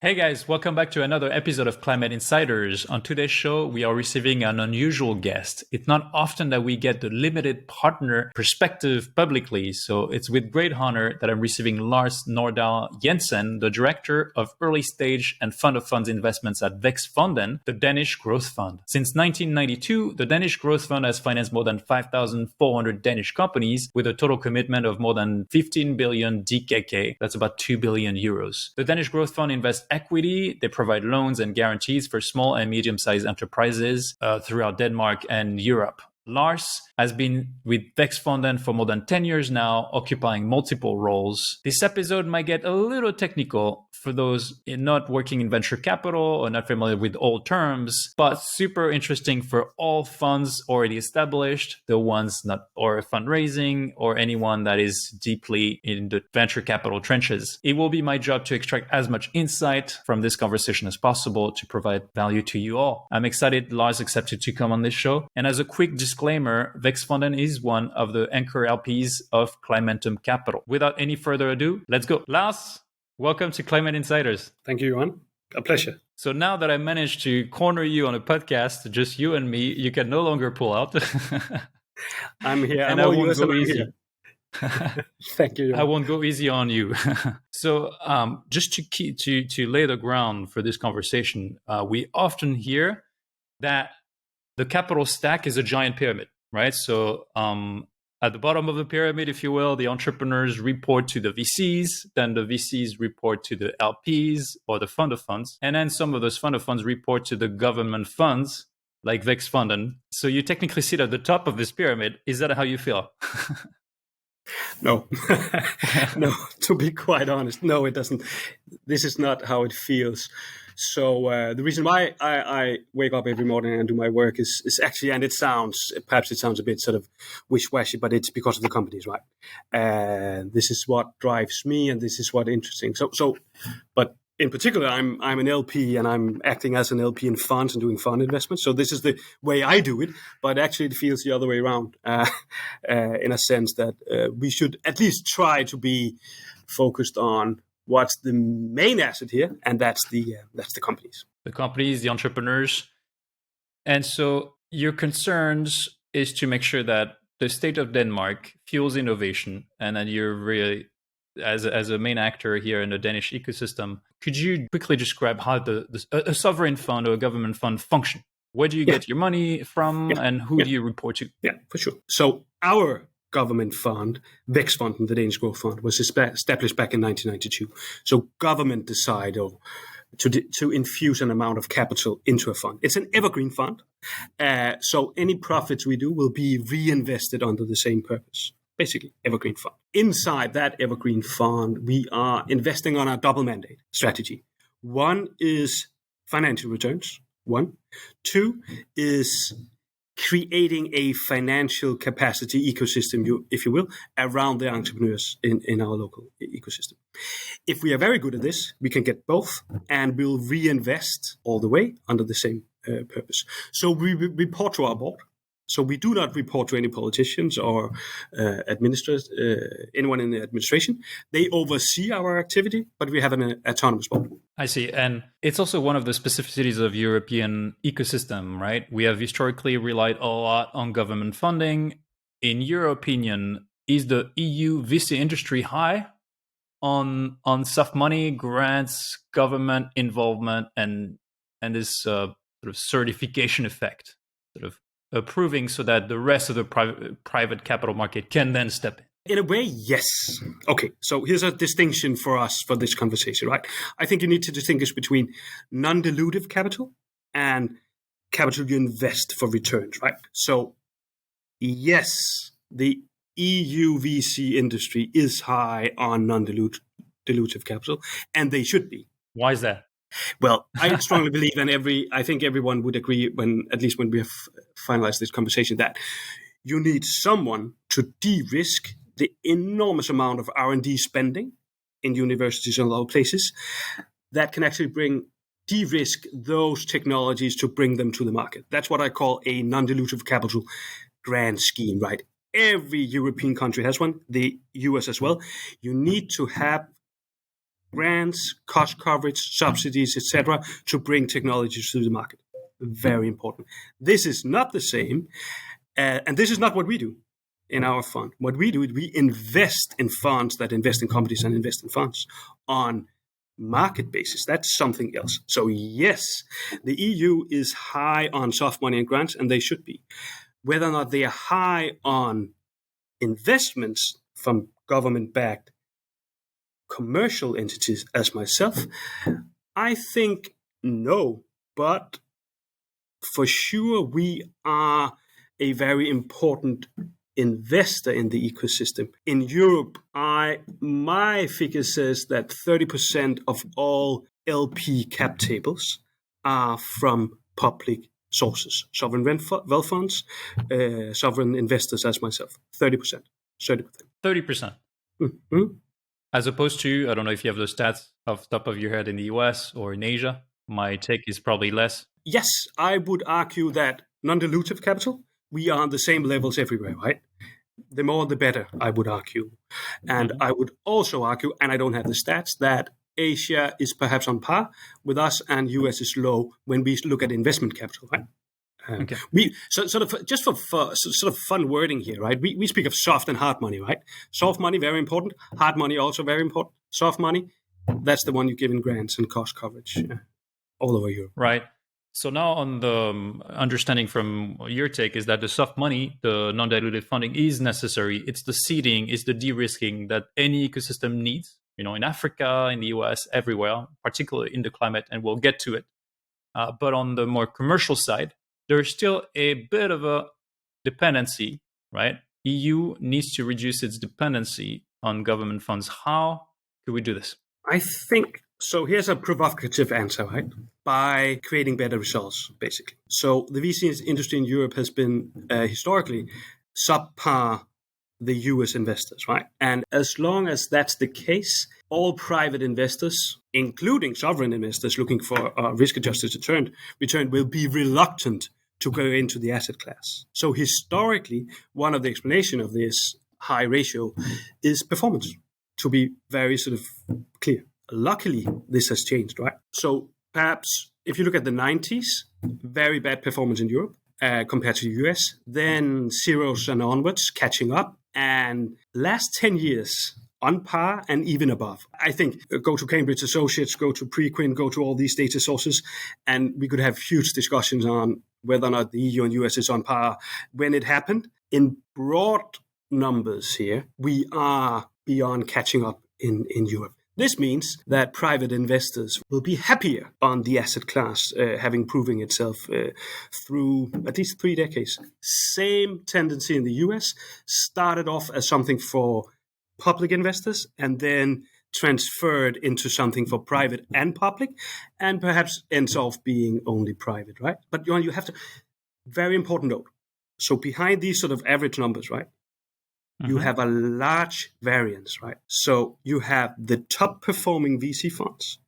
Hey guys, welcome back to another episode of Climate Insiders. On today's show, we are receiving an unusual guest. It's not often that we get the limited partner perspective publicly, so it's with great honor that I'm receiving Lars Nordal Jensen, the Director of Early Stage and Fund of Funds Investments at Vaekstfonden, the Danish Growth Fund. Since 1992, the Danish Growth Fund has financed more than 5,400 Danish companies with a total commitment of more than 15 billion DKK. That's about 2 billion euros. The Danish Growth Fund invests equity. They provide loans and guarantees for small and medium-sized enterprises throughout Denmark and Europe. Lars has been with Vaekstfonden for more than 10 years now, occupying multiple roles. This episode might get a little technical for those not working in venture capital or not familiar with old terms, but super interesting for all funds already established, the ones not or fundraising, or anyone that is deeply in the venture capital trenches. It will be my job to extract as much insight from this conversation as possible to provide value to you all. I'm excited Lars accepted to come on this show. And as a quick disclaimer, Vaekstfonden is one of the anchor LPs of Climentum Capital. Without any further ado, let's go. Lars, welcome to Climate Insiders. Thank you, Johan. A pleasure. So now that I managed to corner you on a podcast, just you and me, you can no longer pull out. I'm here. And I won't go easy. Thank you, Johan. I won't go easy on you. So just to lay the ground for this conversation, we often hear that the capital stack is a giant pyramid, right? So at the bottom of the pyramid, if you will, the entrepreneurs report to the VCs, then the VCs report to the LPs or the fund of funds. And then some of those fund of funds report to the government funds like Vaekstfonden. So you technically sit at the top of this pyramid. Is that how you feel? No, no, to be quite honest, no, it doesn't. This is not how it feels. So the reason why I wake up every morning and do my work is actually, and perhaps it sounds a bit sort of wish-washy, but it's because of the companies, right? This is what drives me, and this is what interesting. But in particular, I'm an LP, and I'm acting as an LP in funds and doing fund investments. So this is the way I do it, but actually it feels the other way around, in a sense that we should at least try to be focused on what's the main asset here, and that's the companies. The companies, the entrepreneurs. And so your concerns is to make sure that the state of Denmark fuels innovation, and that you're really, as a main actor here in the Danish ecosystem, could you quickly describe how a sovereign fund or a government fund function? Where do you get your money from, and who do you report to? Yeah, for sure. So our government fund, Vaekstfonden, the Danish Growth Fund, was established back in 1992. So government decided to infuse an amount of capital into a fund. It's an evergreen fund. So any profits we do will be reinvested under the same purpose. Basically, evergreen fund. Inside that evergreen fund, we are investing on a double mandate strategy. One is financial returns. One. Two is creating a financial capacity ecosystem, if you will, around the entrepreneurs in our local ecosystem. If we are very good at this, we can get both, and we'll reinvest all the way under the same purpose. So we report to our board. So we do not report to any politicians or administrators, anyone in the administration. They oversee our activity, but we have an autonomous board. I see. And it's also one of the specificities of European ecosystem, right? We have historically relied a lot on government funding. In your opinion, is the EU VC industry high on soft money, grants, government involvement, and this sort of certification effect, sort of approving so that the rest of the private capital market can then step in? In a way, yes. Okay, so here's a distinction for us for this conversation, right? I think you need to distinguish between non-dilutive capital and capital you invest for returns, right? So yes, the EU VC industry is high on non-dilutive capital, and they should be. Why is that? Well, I strongly believe, and I think everyone would agree, at least when we have finalized this conversation, that you need someone to de-risk the enormous amount of R&D spending in universities and other places that can actually de-risk those technologies to bring them to the market. That's what I call a non-dilutive capital grant scheme, right? Every European country has one, the U.S. as well. You need to have grants, cost coverage, subsidies, etc., to bring technologies to the market. Very important. This is not the same, and this is not what we do in our fund. What we do is we invest in funds that invest in companies and invest in funds on market basis. That's something else. So yes, the EU is high on soft money and grants, and they should be. Whether or not they are high on investments from government-backed commercial entities as myself, I think no, but for sure we are a very important investor in the ecosystem. In Europe, my figure says that 30% of all LP cap tables are from public sources, sovereign wealth funds, sovereign investors as myself. 30%. 30%. Mm-hmm. As opposed to, I don't know if you have those stats off the top of your head in the US or in Asia. My take is probably less. Yes, I would argue that non-dilutive capital, we are on the same levels everywhere, right? The more the better, I would argue. And I would also argue, and I don't have the stats, that Asia is perhaps on par with us and US is low when we look at investment capital, right? Okay. We sort of fun wording here, right? We speak of soft and hard money, right? Soft money, very important. Hard money, also very important. Soft money, that's the one you give in grants and cost coverage all over Europe. Right. So now on the understanding from your take is that the soft money, the non-diluted funding is necessary. It's the seeding, it's the de-risking that any ecosystem needs, in Africa, in the US, everywhere, particularly in the climate, and we'll get to it. But on the more commercial side, there's still a bit of a dependency, right? EU needs to reduce its dependency on government funds. How could we do this? I think, so here's a provocative answer, right? By creating better results, basically. So the VC industry in Europe has been historically subpar the U.S. investors, right? And as long as that's the case, all private investors, including sovereign investors looking for a risk-adjusted return, will be reluctant to go into the asset class. So historically, one of the explanation of this high ratio is performance, to be very sort of clear. Luckily, this has changed, right? So perhaps if you look at the 90s, very bad performance in Europe compared to the US, then zeros and onwards catching up, and last 10 years on par and even above. I think go to Cambridge Associates, go to Preqin, go to all these data sources, and we could have huge discussions on whether or not the EU and US is on par when it happened. In broad numbers here, we are beyond catching up in Europe. This means that private investors will be happier on the asset class, having proven itself through at least 3 decades. Same tendency in the US, started off as something for public investors and then transferred into something for private and public, and perhaps ends off being only private, right? But you have to, very important note. So behind these sort of average numbers, right? You have a large variance, right? So you have the top performing VC funds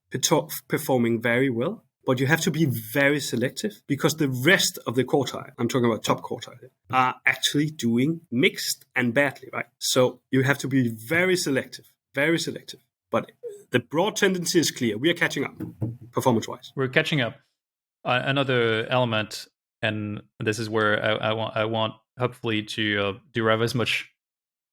performing very well, but you have to be very selective because the rest of the quartile, I'm talking about top quartile, are actually doing mixed and badly, right? So you have to be very selective. But the broad tendency is clear. We are catching up performance-wise. We're catching up. Another element, and this is where I want hopefully to derive as much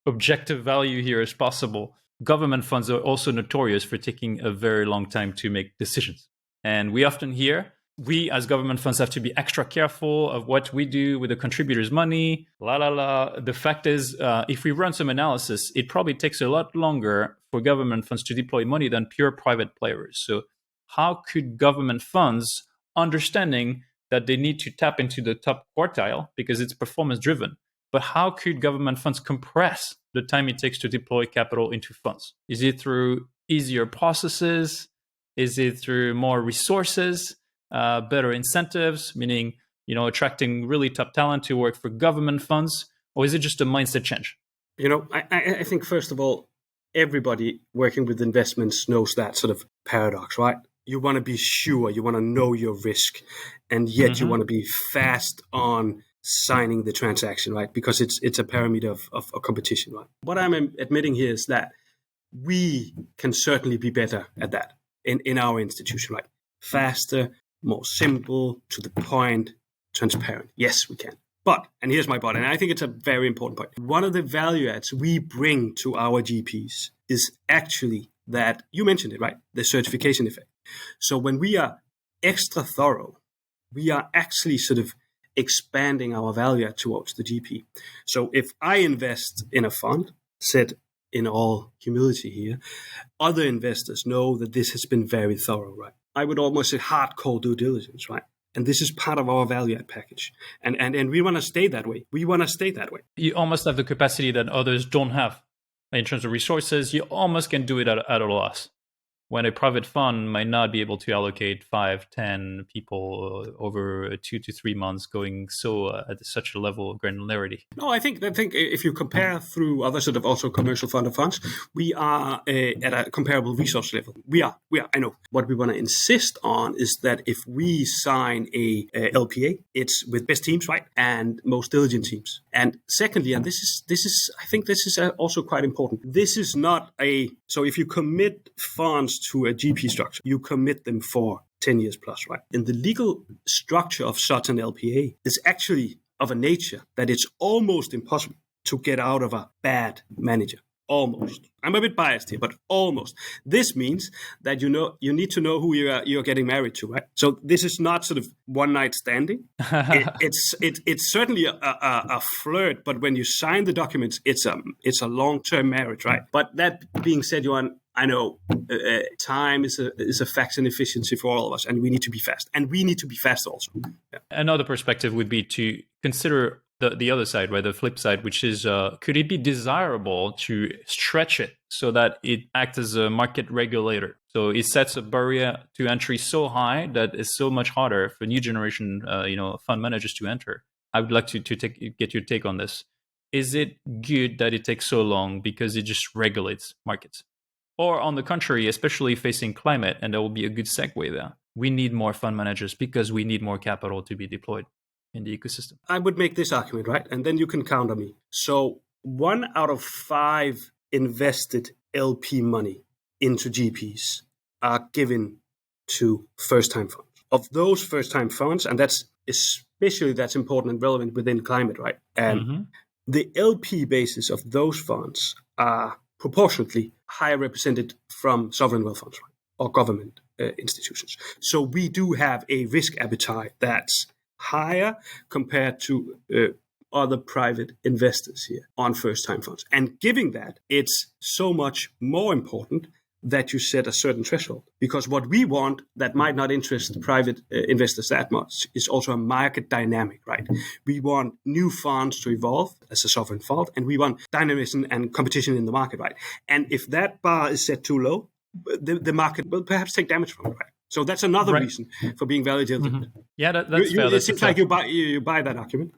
objective value here as possible. Government funds are also notorious for taking a very long time to make decisions. And we often hear, we as government funds have to be extra careful of what we do with the contributors' money, The fact is, if we run some analysis, it probably takes a lot longer for government funds to deploy money than pure private players. So how could government funds, understanding that they need to tap into the top quartile because it's performance driven, but how could government funds compress the time it takes to deploy capital into funds? Is it through easier processes? Is it through more resources, better incentives, meaning attracting really top talent to work for government funds? Or is it just a mindset change? I think, first of all, everybody working with investments knows that sort of paradox, right? You want to be sure, you want to know your risk, and yet you want to be fast on signing the transaction, right? Because it's a parameter of competition, right? What I'm admitting here is that we can certainly be better at that in our institution, right? Faster, more simple, to the point, transparent. Yes, we can. But, and here's my but, and I think it's a very important point. One of the value adds we bring to our GPs is actually that, you mentioned it, right? The certification effect. So when we are extra thorough, we are actually sort of expanding our value add towards the GP. So if I invest in a fund, said in all humility here, other investors know that this has been very thorough, right? I would almost say hardcore due diligence, right? And this is part of our value add package. And we want to stay that way. We want to stay that way. You almost have the capacity that others don't have. In terms of resources, you almost can do it at a loss. When a private fund might not be able to allocate 5, 10 people over 2 to 3 months, going at such a level of granularity. No, I think if you compare through other sort of also commercial fund of funds, we are at a comparable resource level. We are. I know. What we want to insist on is that if we sign a LPA, it's with best teams, right, and most diligent teams. And secondly, and this is I think this is also quite important. This is not so if you commit funds to a GP structure, you commit them for 10 years plus, right? And the legal structure of such an LPA is actually of a nature that it's almost impossible to get out of a bad manager. Almost. I'm a bit biased here, but almost. This means that you need to know who you're getting married to, right? So this is not sort of one night standing. It's certainly a flirt, but when you sign the documents, it's a long-term marriage, right? But that being said, Johan, I know time is a factor in efficiency for all of us, and we need to be fast, and we need to be fast also. Yeah. Another perspective would be to consider the other side, right? The flip side, which is, could it be desirable to stretch it so that it acts as a market regulator? So it sets a barrier to entry so high that it's so much harder for new generation, fund managers to enter. I would like to get your take on this. Is it good that it takes so long because it just regulates markets? Or on the contrary, especially facing climate, and there will be a good segue there, we need more fund managers because we need more capital to be deployed in the ecosystem. I would make this argument, right? And then you can counter me. So 1 out of 5 invested LP money into GPs are given to first-time funds. Of those first-time funds, and that's important and relevant within climate, right? And the LP basis of those funds are proportionately higher represented from sovereign wealth funds, right? Or government institutions. So we do have a risk appetite that's higher compared to other private investors here on first-time funds. And given that, it's so much more important that you set a certain threshold. Because what we want that might not interest private investors that much is also a market dynamic, right? We want new funds to evolve as a sovereign fund, and we want dynamism and competition in the market, right? And if that bar is set too low, the market will perhaps take damage from it, right? So that's another reason for being value diligent. Yeah, that's fair. It seems like you buy that argument.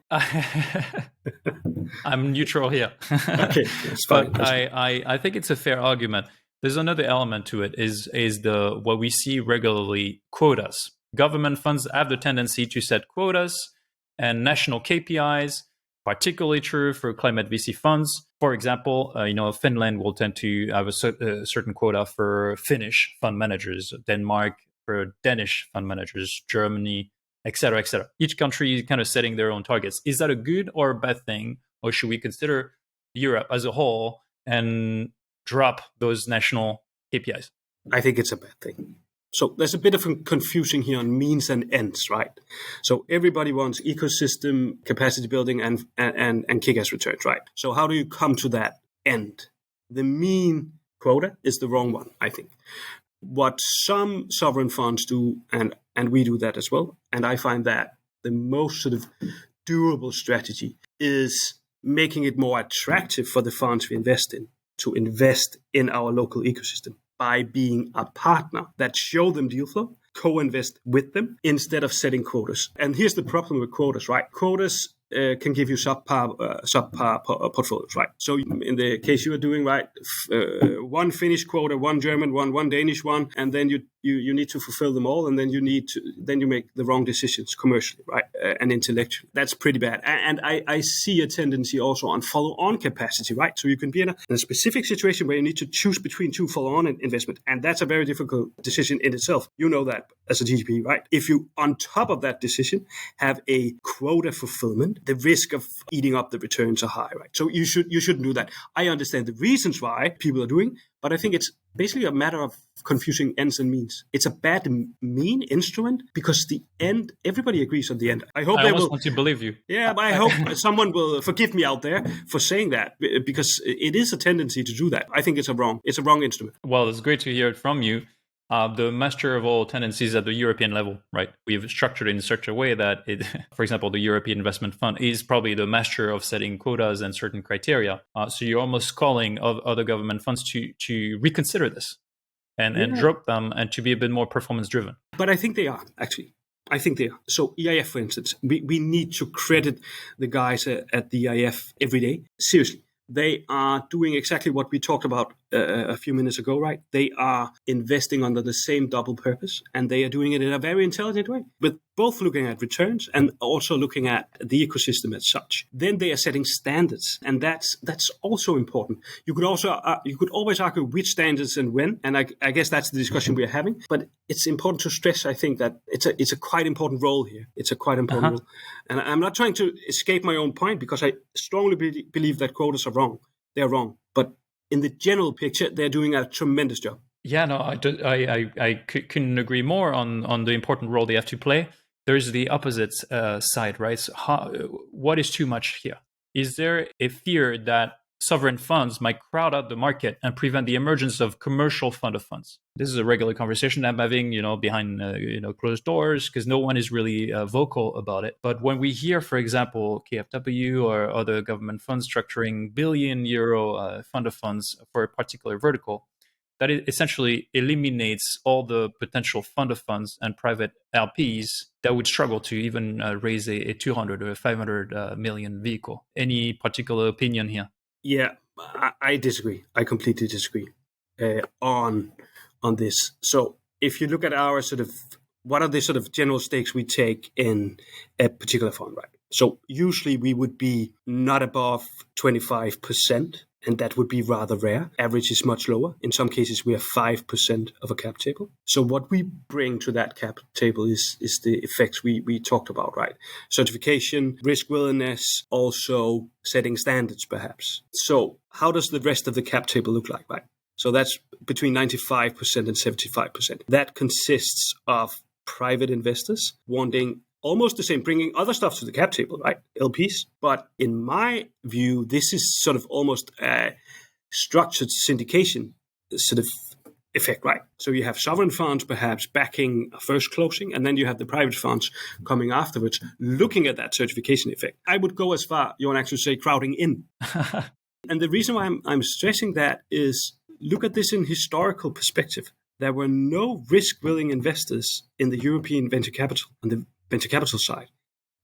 I'm neutral here. Okay, that's fine. But I think it's a fair argument. There's another element to it is what we see regularly, quotas. Government funds have the tendency to set quotas and national KPIs, particularly true for climate VC funds. For example, Finland will tend to have a certain quota for Finnish fund managers, Denmark for Danish fund managers, Germany, etc., etc. Each country is kind of setting their own targets. Is that a good or a bad thing? Or should we consider Europe as a whole and drop those national KPIs? I think it's a bad thing. So there's a bit of confusing here on means and ends, right? So everybody wants ecosystem, capacity building, and kick-ass returns, right? So how do you come to that end? The mean quota is the wrong one, I think. What some sovereign funds do, and we do that as well, and I find that the most sort of durable strategy is making it more attractive for the funds we invest in to invest in our local ecosystem by being a partner that show them deal flow, co-invest with them instead of setting quotas. And here's the problem with quotas, right? Quotas can give you subpar portfolios, right? So in the case you are doing, right, one Finnish quota, one German one, one Danish one, and then you you need to fulfill them all, and then you make the wrong decisions commercially, right, and intellectually. That's pretty bad. And I see a tendency also on follow-on capacity, right? So you can be in a specific situation where you need to choose between two follow-on investment, and that's a very difficult decision in itself. You know that as a GP, right? If you, on top of that decision, have a quota fulfillment, the risk of eating up the returns are high, right? So you shouldn't do that. I understand the reasons why people are doing, but I think it's basically a matter of confusing ends and means. It's a bad mean instrument because the end, everybody agrees on the end. I hope I they almost will. want to believe you. Yeah, but I hope someone will forgive me out there for saying that, because it is a tendency to do that. I think it's a wrong instrument. Well, it's great to hear it from you. The master of all tendencies at the European level, right? We've structured it in such a way that it, for example, the European Investment Fund is probably the master of setting quotas and certain criteria. So you're almost calling of other government funds to reconsider this and drop them and to be a bit more performance driven. But I think they are, actually. I think they are. So EIF, for instance, we need to credit the guys at the EIF every day. Seriously. They are doing exactly what we talked about a few minutes ago, right? They are investing under the same double purpose, and they are doing it in a very intelligent way, with both looking at returns and also looking at the ecosystem as such. Then they are setting standards, and that's also important. You could always argue which standards and when, and I guess that's the discussion we are having. But it's important to stress, I think, that it's a quite important role here. It's a quite important role, and I'm not trying to escape my own point because I strongly believe that quotas are wrong. They're wrong, but in the general picture, they're doing a tremendous job. Yeah, no, I couldn't agree more on the important role they have to play. There's the opposite side, right? So what is too much here? Is there a fear that sovereign funds might crowd out the market and prevent the emergence of commercial fund of funds? This is a regular conversation I'm having, behind closed doors, because no one is really vocal about it. But when we hear, for example, KfW or other government funds structuring €1 billion fund of funds for a particular vertical, that it essentially eliminates all the potential fund of funds and private LPs that would struggle to even raise a 200 or 500 million vehicle. Any particular opinion here? Yeah, I disagree. I completely disagree on this. So if you look at our what are the sort of general stakes we take in a particular fund, right? So usually we would be not above 25%, and that would be rather rare. Average is much lower. In some cases, we have 5% of a cap table. So what we bring to that cap table is the effects we talked about, right? Certification, risk willingness, also setting standards, perhaps. So how does the rest of the cap table look like, right? So that's between 95% and 75%. That consists of private investors wanting almost the same, bringing other stuff to the cap table, right? LPs. But in my view, this is sort of almost a structured syndication sort of effect, right? So you have sovereign funds perhaps backing a first closing, and then you have the private funds coming afterwards, looking at that certification effect. I would go as far, you want to actually say crowding in. And the reason why I'm stressing that is, look at this in historical perspective. There were no risk-willing investors in the European venture capital, on the venture capital side,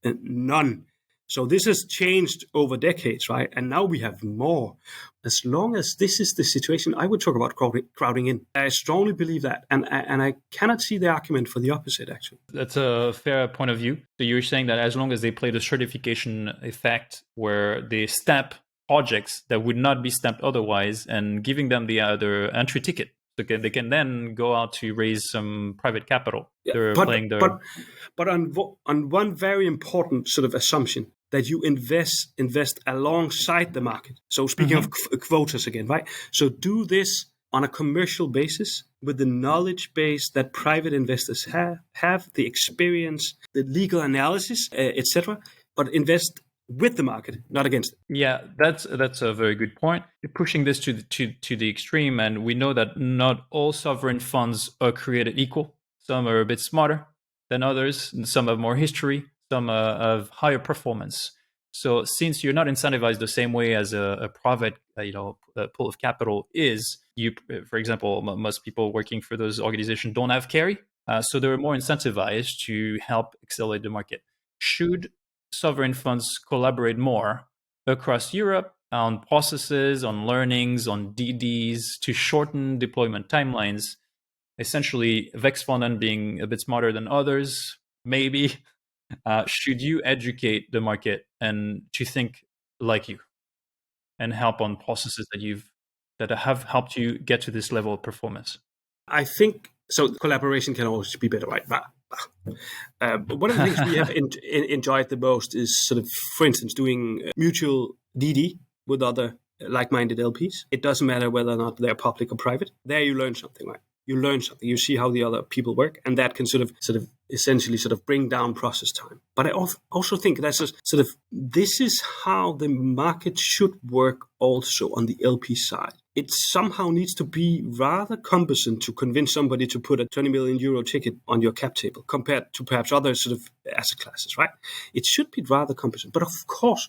and none. So this has changed over decades, right? And now we have more. As long as this is the situation, I would talk about crowding in. I strongly believe that, and I cannot see the argument for the opposite, actually. That's a fair point of view. So you're saying that as long as they play the certification effect, where they stamp projects that would not be stamped otherwise, and giving them the other entry ticket, they can then go out to raise some private capital. Yeah, but on one very important sort of assumption, that you invest alongside the market. So speaking of quotas again, right? So do this on a commercial basis with the knowledge base that private investors have the experience, the legal analysis, etc. But invest with the market, not against it. Yeah, that's a very good point. You're pushing this to the extreme, and we know that not all sovereign funds are created equal. Some are a bit smarter than others, and some have more history, some have higher performance. So since you're not incentivized the same way as a private pool of capital is, for example, most people working for those organizations don't have carry, so they're more incentivized to help accelerate the market. Should sovereign funds collaborate more across Europe on processes, on learnings, on DDs to shorten deployment timelines? essentially Vaekstfonden being a bit smarter than others, maybe. Should you educate the market and to think like you and help on processes that have helped you get to this level of performance? I think so. Collaboration can always be better, right? But one of the things we have enjoyed the most is sort of, for instance, doing mutual DD with other like-minded LPs. It doesn't matter whether or not they're public or private. There you learn something, right? You learn something. You see how the other people work, and that can sort of essentially bring down process time. But I also think that's this is how the market should work also on the LP side. It somehow needs to be rather cumbersome to convince somebody to put a 20 million euro ticket on your cap table compared to perhaps other asset classes, right? It should be rather cumbersome. But of course,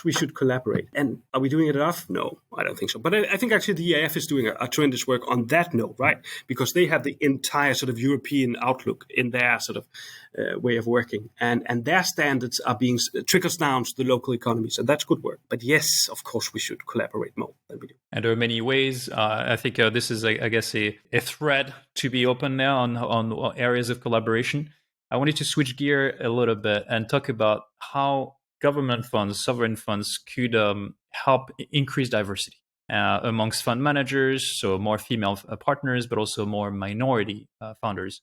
we should collaborate. And are we doing it enough? No, I don't think so. But I think actually the EAF is doing a tremendous work on that note, right? Because they have the entire European outlook in their way of working. And their standards are being trickles down to the local economies. And that's good work. But yes, of course, we should collaborate more than we do. And there are many ways. I think this is, I guess, a thread to be open now on areas of collaboration. I wanted to switch gear a little bit and talk about how government funds, sovereign funds could help increase diversity amongst fund managers, so more female partners, but also more minority founders.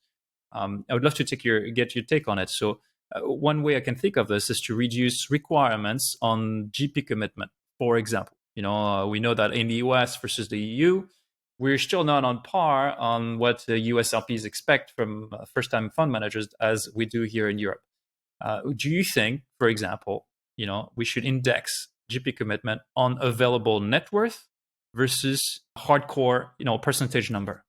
I would love to get your take on it. So one way I can think of this is to reduce requirements on GP commitment, for example. We know that in the US versus the EU, we're still not on par on what the US LPs expect from first-time fund managers as we do here in Europe. Do you think, for example, we should index GP commitment on available net worth versus hardcore, percentage number?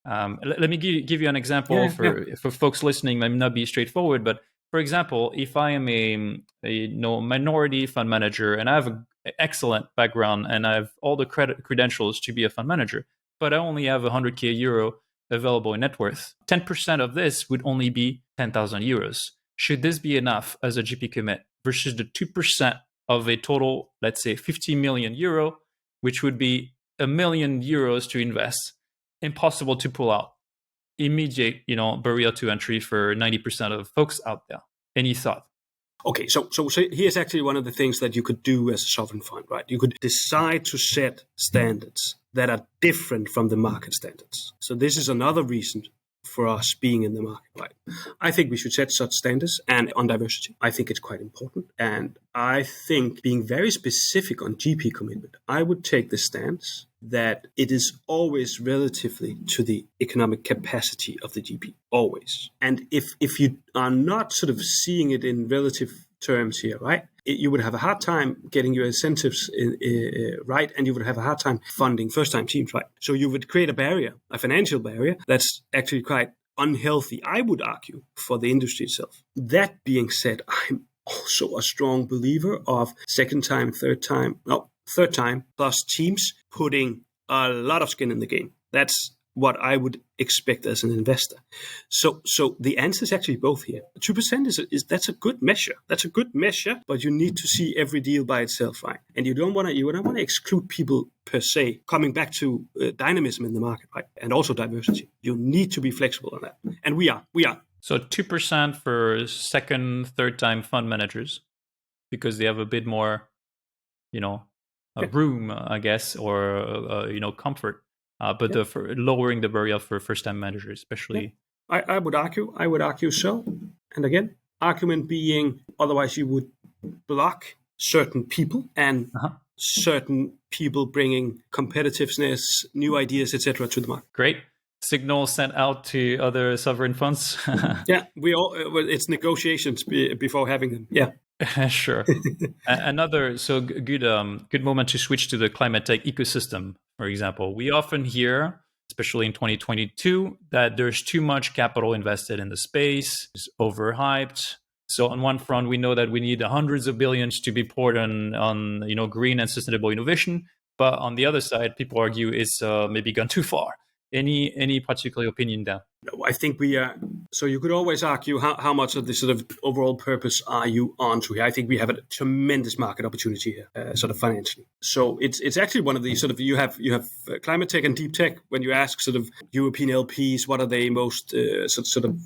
Let me give you an example for folks listening. Might not be straightforward, but for example, if I am a minority fund manager and I have an excellent background and I have all the credentials to be a fund manager, but I only have 100k euro available in net worth, 10% of this would only be 10,000 euros. Should this be enough as a GP commit versus the 2% of a total, let's say 50 million euro, which would be €1 million to invest? Impossible to pull out. Immediate, barrier to entry for 90% of folks out there. Any thought? Okay, so here's actually one of the things that you could do as a sovereign fund, right? You could decide to set standards that are different from the market standards. So this is another reason for us being in the market, right? I think we should set such standards, and on diversity, I think it's quite important. And I think being very specific on GP commitment, I would take the stance that it is always relatively to the economic capacity of the GP, always. And if you are not seeing it in relative terms here, right, you would have a hard time getting your incentives right, and you would have a hard time funding first-time teams, right? So you would create a barrier, a financial barrier, that's actually quite unhealthy, I would argue, for the industry itself. That being said, I'm also a strong believer of third time plus teams putting a lot of skin in the game. That's what I would expect as an investor. So the answer is actually both here. 2% that's a good measure. That's a good measure, but you need to see every deal by itself, right? And you don't want to exclude people per se. Coming back to dynamism in the market, right, and also diversity, you need to be flexible on that, and we are. So 2% for second, third time fund managers, because they have a bit more, room, I guess, or comfort. But for lowering the barrier for first-time managers, especially. I would argue so. And again, argument being, otherwise you would block certain people and certain people bringing competitiveness, new ideas, etc. to the market. Great. Signal sent out to other sovereign funds. Yeah, it's negotiations before having them. Yeah. Sure. Another good moment to switch to the climate tech ecosystem. For example, we often hear, especially in 2022, that there's too much capital invested in the space, it's overhyped. So on one front, we know that we need hundreds of billions to be poured on green and sustainable innovation. But on the other side, people argue it's maybe gone too far. Any particular opinion there? No, I think we are. So you could always argue how much of the sort of overall purpose are you onto here. I think we have a tremendous market opportunity here, sort of financially. So it's actually one of these sort of you have climate tech and deep tech. When you ask sort of European LPs, what are they most sort of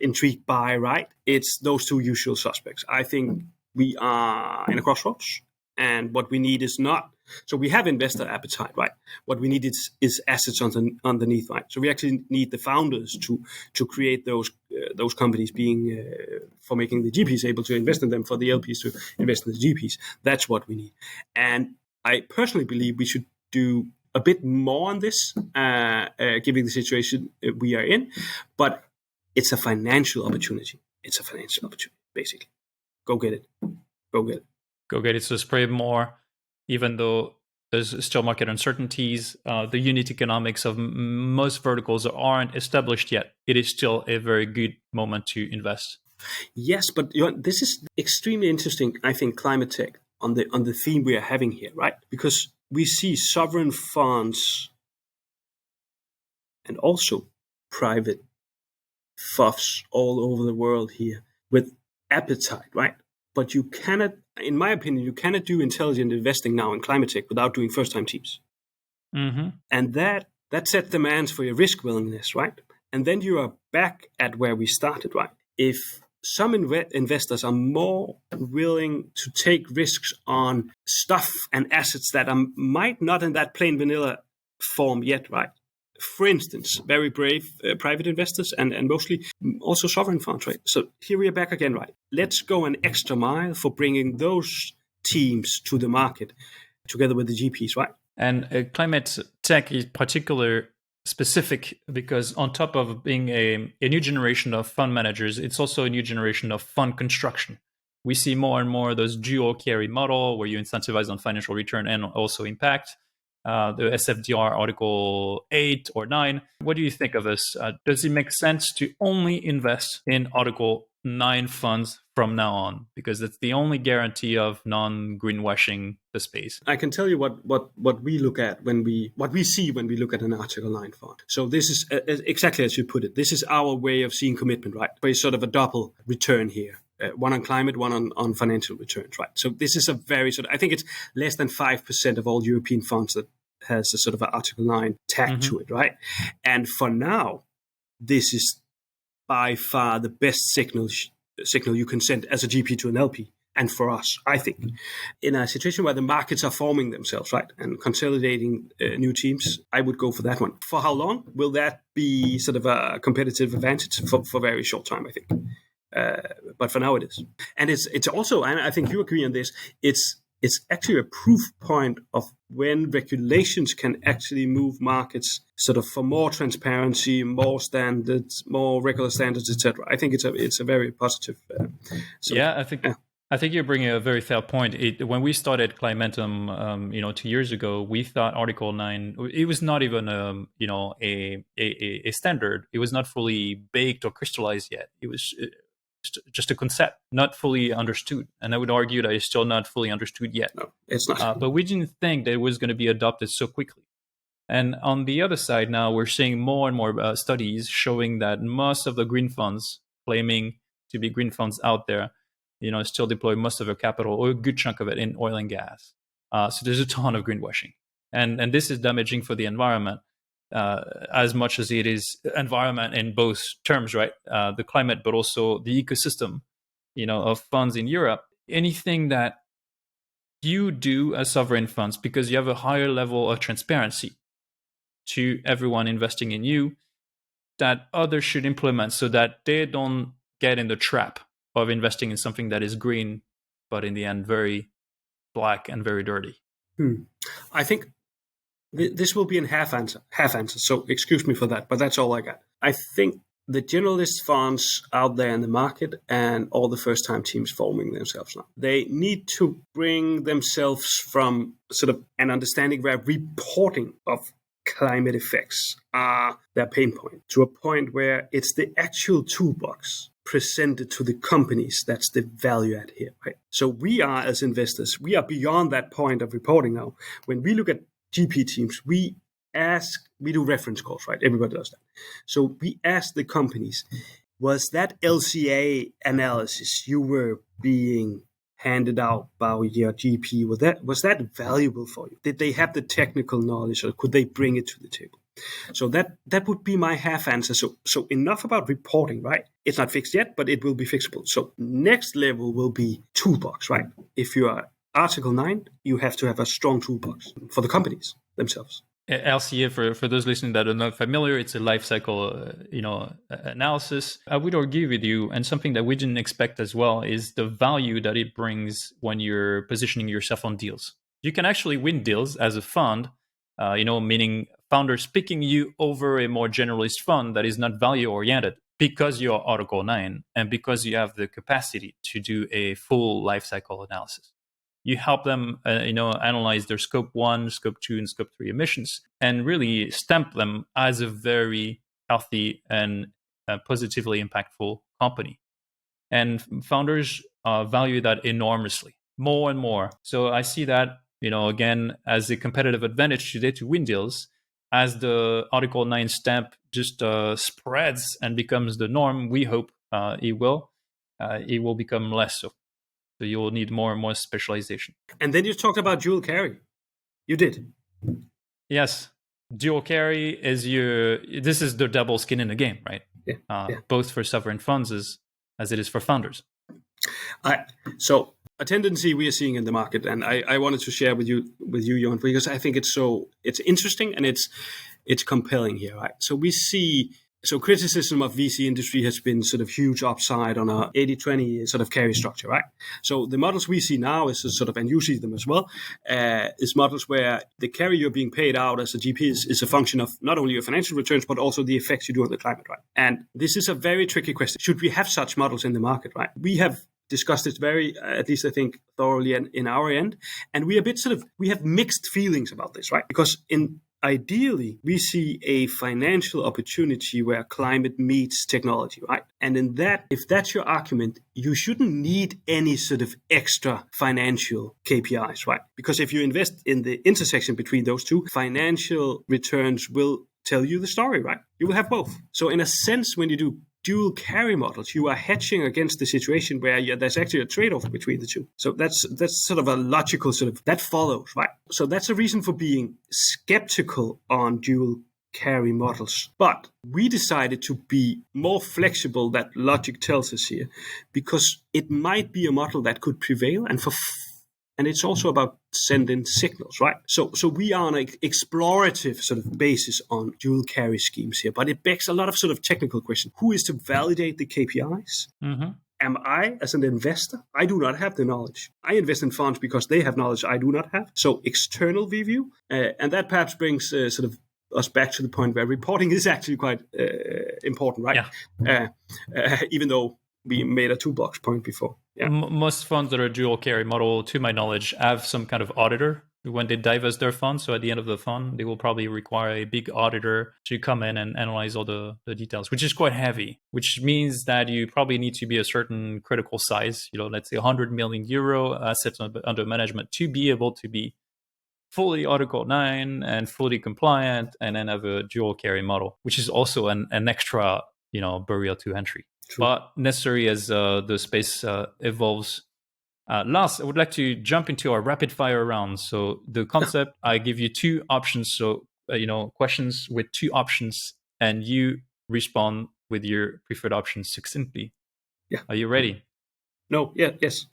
intrigued by? Right, it's those two usual suspects. I think we are in a crossroads, and what we need is not. So we have investor appetite, right? What we need is assets underneath, right? So we actually need the founders to create those companies, being for making the GPs able to invest in them, for the LPs to invest in the GPs. That's what we need. And I personally believe we should do a bit more on this, given the situation we are in. But it's a financial opportunity. It's a financial opportunity, basically. Go get it. Go get it. Go get it. So spray more. Even though there's still market uncertainties, the unit economics of most verticals aren't established yet. It is still a very good moment to invest. Yes, but this is extremely interesting, I think, climate tech on the theme we are having here, right? Because we see sovereign funds and also private FUFs all over the world here with appetite, right? But you cannot, in my opinion, you cannot do intelligent investing now in climate tech without doing first-time teams. Mm-hmm. And that sets demands for your risk willingness, right? And then you are back at where we started, right? If some investors are more willing to take risks on stuff and assets that might not in that plain vanilla form yet, right? For instance, very brave private investors and mostly also sovereign funds, right? So here we are back again, right? Let's go an extra mile for bringing those teams to the market together with the GPs, right? And climate tech is particular specific because on top of being a new generation of fund managers, it's also a new generation of fund construction. We see more and more those dual carry model where you incentivize on financial return and also impact. The SFDR Article 8 or 9. What do you think of this? Does it make sense to only invest in Article 9 funds from now on? Because it's the only guarantee of non-greenwashing the space. I can tell you what we look at what we see when we look at an Article 9 fund. So this is exactly as you put it. This is our way of seeing commitment, right? But it's sort of a double return here. One on climate, one on financial returns, right? So this is a very I think it's less than 5% of all European funds that has a sort of an Article 9 tag to it, right? And for now, this is by far the best signal you can send as a GP to an LP. And for us, I think, in a situation where the markets are forming themselves, right, and consolidating new teams, I would go for that one. For how long will that be sort of a competitive advantage? For a very short time, I think. But for now it is. And it's also, and I think you agree on this, it's actually a proof point of when regulations can actually move markets sort of for more transparency, more standards, more regular standards, etc. I think it's a very positive. I think you're bringing a very fair point. When we started Climentum, 2 years ago, we thought Article 9. It was not even a standard. It was not fully baked or crystallized yet. It was just a concept, not fully understood. And I would argue that it's still not fully understood yet. No, it's not. But we didn't think that it was going to be adopted so quickly. And on the other side now, we're seeing more and more studies showing that most of the green funds claiming to be green funds out there, still deploy most of their capital or a good chunk of it in oil and gas. So there's a ton of greenwashing. And this is damaging for the environment. As much as it is environment in both terms, right? The climate, but also the ecosystem, of funds in Europe. Anything that you do as sovereign funds, because you have a higher level of transparency to everyone investing in you, that others should implement so that they don't get in the trap of investing in something that is green, but in the end, very black and very dirty. I think this will be in half answer. So excuse me for that, but that's all I got. I think the generalist funds out there in the market and all the first-time teams forming themselves now, they need to bring themselves from sort of an understanding where reporting of climate effects are their pain point to a point where it's the actual toolbox presented to the companies that's the value add here, right? So we are, as investors, we are beyond that point of reporting now. When we look at GP teams, we do reference calls, right? Everybody does that. So we asked the companies, was that LCA analysis you were being handed out by your GP, was that valuable for you? Did they have the technical knowledge, or could they bring it to the table? So that would be my half answer. So enough about reporting, right? It's not fixed yet, but it will be fixable. So next level will be toolbox, right? If you are Article 9, you have to have a strong toolbox for the companies themselves. LCA, for those listening that are not familiar, it's a life cycle, analysis. I would argue with you, and something that we didn't expect as well is the value that it brings when you're positioning yourself on deals. You can actually win deals as a fund, meaning founders picking you over a more generalist fund that is not value oriented because you're Article 9 and because you have the capacity to do a full life cycle analysis. You help them, analyze their scope 1, scope 2, and scope 3 emissions, and really stamp them as a very healthy and positively impactful company. And founders value that enormously, more and more. So I see that, again, as a competitive advantage today to win deals. As the Article 9 stamp just spreads and becomes the norm, we hope it will become less so. So you will need more and more specialization. And then you talked about dual carry. You did. Yes. Dual carry is this is the double skin in the game, right? Yeah. Both for sovereign funds as it is for founders. So a tendency we are seeing in the market, and I wanted to share with you, Jon, because I think it's interesting and it's compelling here, right? So we see. So criticism of VC industry has been sort of huge upside on a 80-20 sort of carry structure, right? So the models we see now is sort of, and you see them as well, is models where the carry you're being paid out as a GP is a function of not only your financial returns, but also the effects you do on the climate, right? And this is a very tricky question. Should we have such models in the market, right? We have discussed it very, at least I think, thoroughly in our end. And we have mixed feelings about this, right? Because ideally, we see a financial opportunity where climate meets technology, right? And in that, if that's your argument, you shouldn't need any sort of extra financial KPIs, right? Because if you invest in the intersection between those two, financial returns will tell you the story, right? You will have both. So in a sense, when you do dual carry models, you are hedging against the situation where there's actually a trade-off between the two. So that's sort of a logical that follows, right? So that's a reason for being skeptical on dual carry models. But we decided to be more flexible, that logic tells us here, because it might be a model that could prevail, and it's also about sending signals, right? So we are on an explorative sort of basis on dual carry schemes here, but it begs a lot of sort of technical questions. Who is to validate the KPIs? Mm-hmm. Am I, as an investor? I do not have the knowledge. I invest in funds because they have knowledge I do not have. So external review, and that perhaps brings sort of us back to the point where reporting is actually quite important, right? Yeah. Even though we made a toolbox point before. Yeah. Most funds that are dual carry model, to my knowledge, have some kind of auditor when they divest their fund. So at the end of the fund, they will probably require a big auditor to come in and analyze all the details, which is quite heavy, which means that you probably need to be a certain critical size, let's say 100 million euro assets under management to be able to be fully Article 9 and fully compliant, and then have a dual carry model, which is also an extra, barrier to entry. True. But necessary as the space evolves. Lars, I would like to jump into our rapid fire round. So the concept, I give you two options. So, questions with two options, and you respond with your preferred option succinctly. Yeah. Are you ready? No. Yeah. Yes.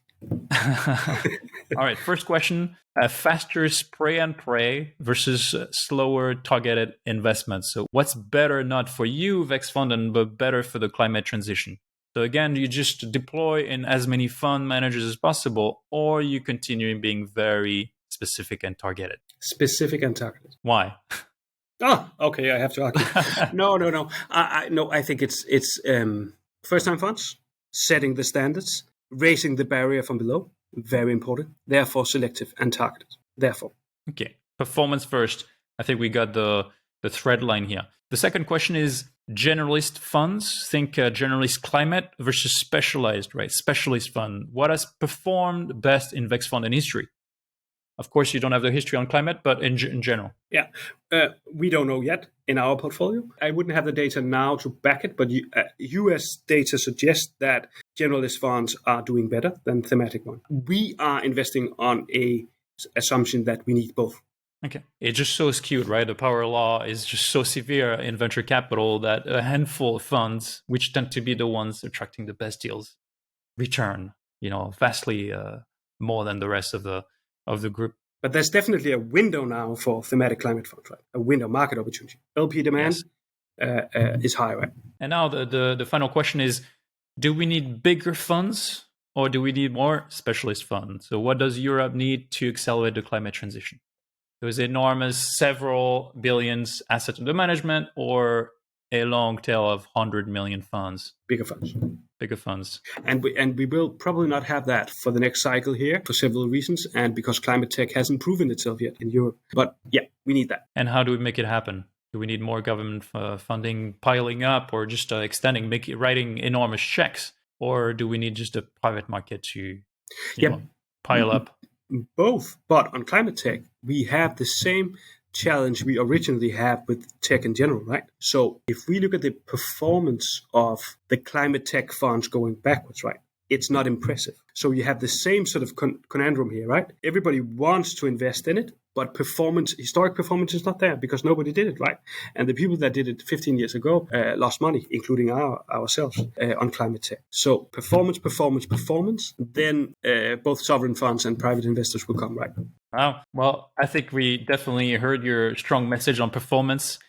All right. First question: faster spray and pray versus slower targeted investments. So, what's better not for you, Vaekstfonden, but better for the climate transition? So again, you just deploy in as many fund managers as possible, or you continue being very specific and targeted. Specific and targeted. Why? Oh, okay. I have to argue. No. I think it's first-time funds, setting the standards, raising the barrier from below, very important. Therefore, selective and targeted. Therefore. Okay. Performance first. I think we got the thread line here. The second question is generalist funds. Think generalist climate versus specialized, right? Specialist fund. What has performed best in Vaekstfonden history? Of course, you don't have the history on climate, but in general. Yeah, we don't know yet in our portfolio. I wouldn't have the data now to back it, but U.S. data suggests that generalist funds are doing better than thematic ones. We are investing on a assumption that we need both. Okay. It's just so skewed, right? The power law is just so severe in venture capital that a handful of funds, which tend to be the ones attracting the best deals, return, vastly more than the rest of the group. But there's definitely a window now for thematic climate funds, right? A window, market opportunity. LP demand is high, right? And now the final question is, do we need bigger funds or do we need more specialist funds? So what does Europe need to accelerate the climate transition? Those enormous several billions assets under management or a long tail of 100 million funds? Bigger funds. Bigger funds. And we will probably not have that for the next cycle here for several reasons, and because climate tech hasn't proven itself yet in Europe. But yeah, we need that. And how do we make it happen? Do we need more government funding piling up, or just extending, writing enormous checks? Or do we need just a private market to pile up? Both. But on climate tech, we have the same challenge we originally had with tech in general, right? So if we look at the performance of the climate tech funds going backwards, right, it's not impressive. So you have the same sort of conundrum here, right? Everybody wants to invest in it, but historic performance is not there because nobody did it, right? And the people that did it 15 years ago lost money, including ourselves, on climate tech. So performance, then both sovereign funds and private investors will come, right? Wow. Well, I think we definitely heard your strong message on performance.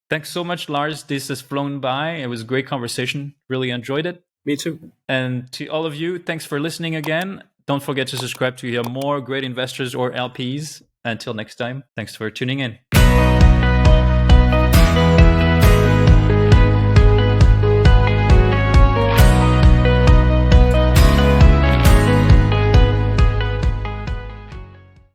Thanks so much, Lars. This has flown by. It was a great conversation. Really enjoyed it. Me too. And to all of you, thanks for listening again. Don't forget to subscribe to hear more great investors or LPs. Until next time, thanks for tuning in.